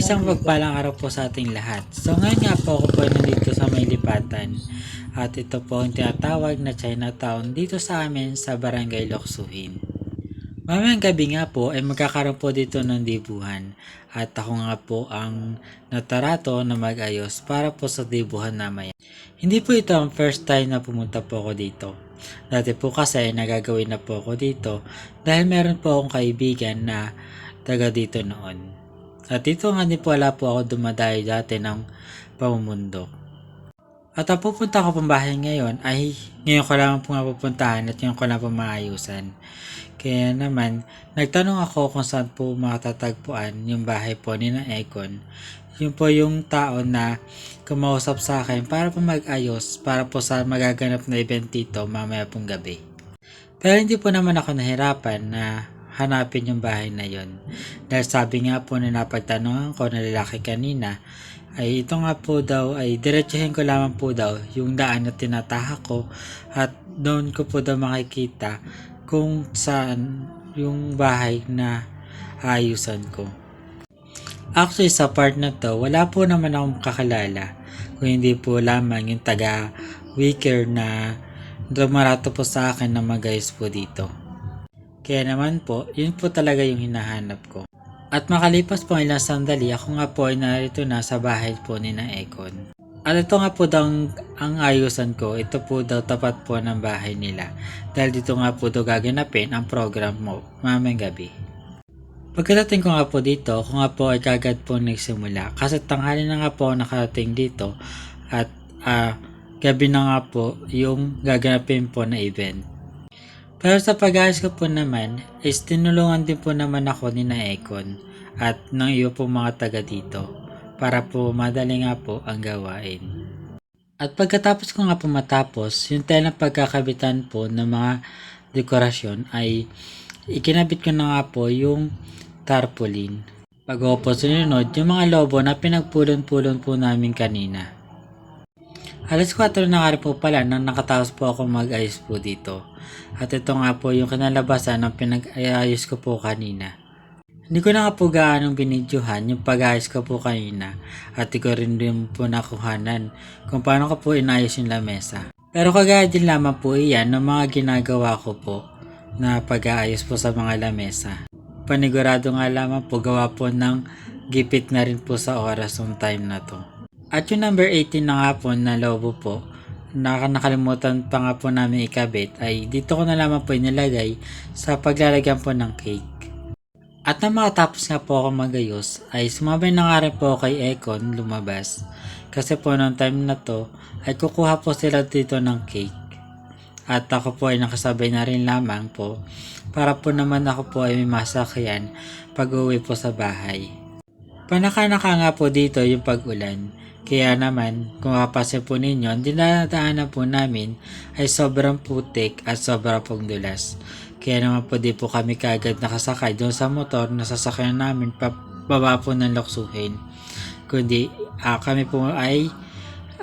Isang pagpalang araw po sa ating lahat. So ngayon nga po ako po ay nandito sa may lipatan at ito po ang tinatawag na Chinatown dito sa amin sa Barangay Loksuhin. Mamayang gabi nga po ay magkakaroon po dito ng dibuhan at ako nga po ang natarato na mag-ayos para po sa dibuhan namaya. Hindi po ito ang first time na pumunta po ako dito. Dati po kasi nagagawin na po ako dito dahil meron po akong kaibigan na taga dito noon. At dito nga din po wala po ako dumadayo dati ng pamumundok. At ang pupunta ko pong bahay ngayon ay ngayon ko lang po nga pupuntahan at ngayon ko lang po maayusan. Kaya naman, nagtanong ako kung saan po makatatagpuan yung bahay po ni na Econ. Yun po yung tao na kumausap sa akin para po mag-ayos para po sa magaganap na event dito mamaya pong gabi. Pero hindi po naman ako nahirapan na hanapin yung bahay na yon. Dahil sabi nga po na napagtanungan ko na lalaki kanina, ay ito nga po daw ay diretsuhin ko lamang po daw yung daan na tinatahak ko at doon ko po daw makikita kung saan yung bahay na ayusan ko. Actually sa part na to, wala po naman akong kakilala kung hindi po lamang yung taga Wicker na dumarato po sa akin na mag-ayos po dito. Kaya naman po, yun po talaga yung hinahanap ko. At makalipas po ilang sandali, ako nga po ay narito na sa bahay po ni na Econ. At ito nga po daw ang ayusan ko, ito po daw tapat po ng bahay nila. Dahil dito nga po daw gaganapin ang program mo mamayang gabi. Pagkadating ko nga po dito, ako nga po ay kagad po nagsimula. Kasi tanghali na nga po nakarating dito at gabi na nga po yung gaganapin po na event. Pero sa pag-ayos ko po naman, is tinulungan din po naman ako ni na Econ at ng iyo po mga taga dito para po madali nga po ang gawain. At pagkatapos ko nga po matapos, yung telang pagkakabitan po ng mga dekorasyon ay ikinabit ko na nga po yung tarpaulin. Pag ako po sinunod, yung mga lobo na pinagpulon-pulon po namin kanina. Alas 4 na nga rin po pala nang nakatapos po ako mag-ayos po dito. At ito nga po yung kinalabasan ng pinag-ayos ko po kanina. Hindi ko na nga po gaanong binidyohan yung pag-ayos ko po kanina at di ko rin po nakuhanan kung paano ko po inayos yung lamesa. Pero kagaya din lamang po iyan ng mga ginagawa ko po na pag-aayos po sa mga lamesa. Panigurado nga lamang po gawa po ng gipit na rin po sa oras ng time na to. At yung number 18 na nga po na lobo po, nakalimutan pa nga po namin ikabit ay dito ko na lamang po inilagay sa paglalagyan po ng cake. At nang makatapos nga po ako magayos ay sumabay na nga rin po kay Econ lumabas. Kasi po noong time na to ay kukuha po sila dito ng cake. At ako po ay nakasabay na rin lamang po para po naman ako po ay may masakyan pag uwi po sa bahay. Panaka-naka nga po dito yung pag-ulan. Kaya naman, kung kapasin po ninyo, ang dinadaanan po namin ay sobrang putik at sobrang pong dulas. Kaya naman po di po kami kagad nakasakay doon sa motor na sasakyan namin pababa po ng Loksuhin. Kundi kami po ay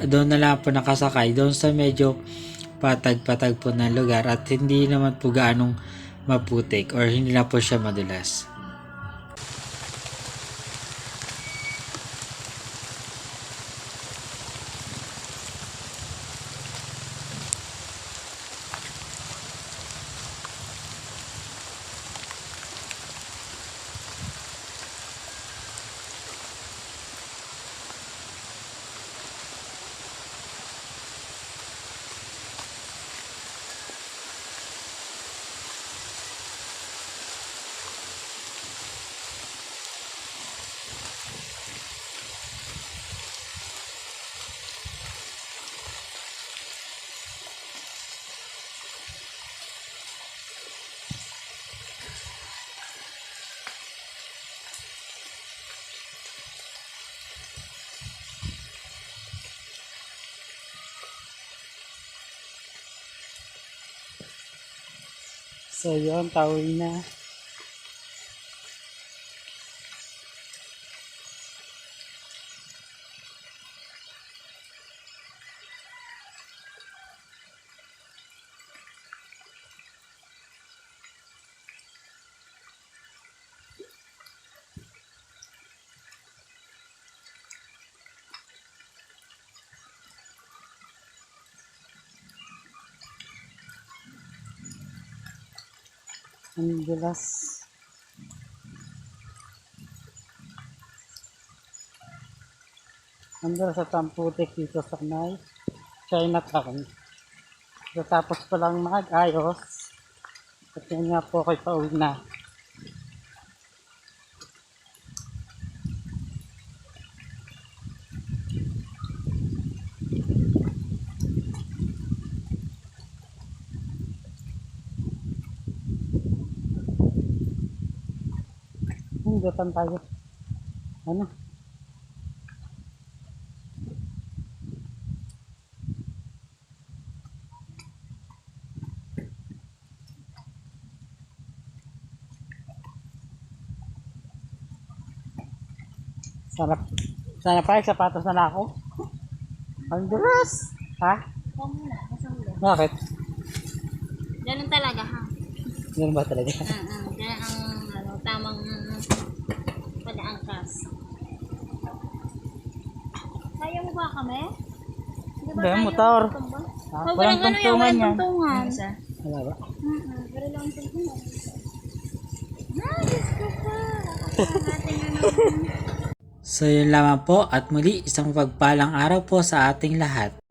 doon na lang po nakasakay doon sa medyo patag-patag po ng lugar at hindi naman po gaanong maputik or hindi na po siya madulas. So yun, tawin na. Honduras. Honduras at ang putik dito sa may Chinatown. Tapos ko lang mag-ayos. At yun nga po ako'y pauwi na. Hindutan tayo. Ano? Sarap. Sana pa, sapatos na lang ako. Honduras! Ha? Ikaw muna, masang ulo. Bakit? Ganun talaga ha. Ganun ba talaga? Ganun ang tamang pag-aangkas. Kaya mo ba kami? Di ba Hindi, kaya motor. mo tumba? Ah, Oh, walang walang ano yan, tungtungan walang yan. tungtungan. Wala ba? Pero lang tungtungan. Diyos ko pa. Natin na naman. So yun lamang po at muli isang pagpalang araw po sa ating lahat.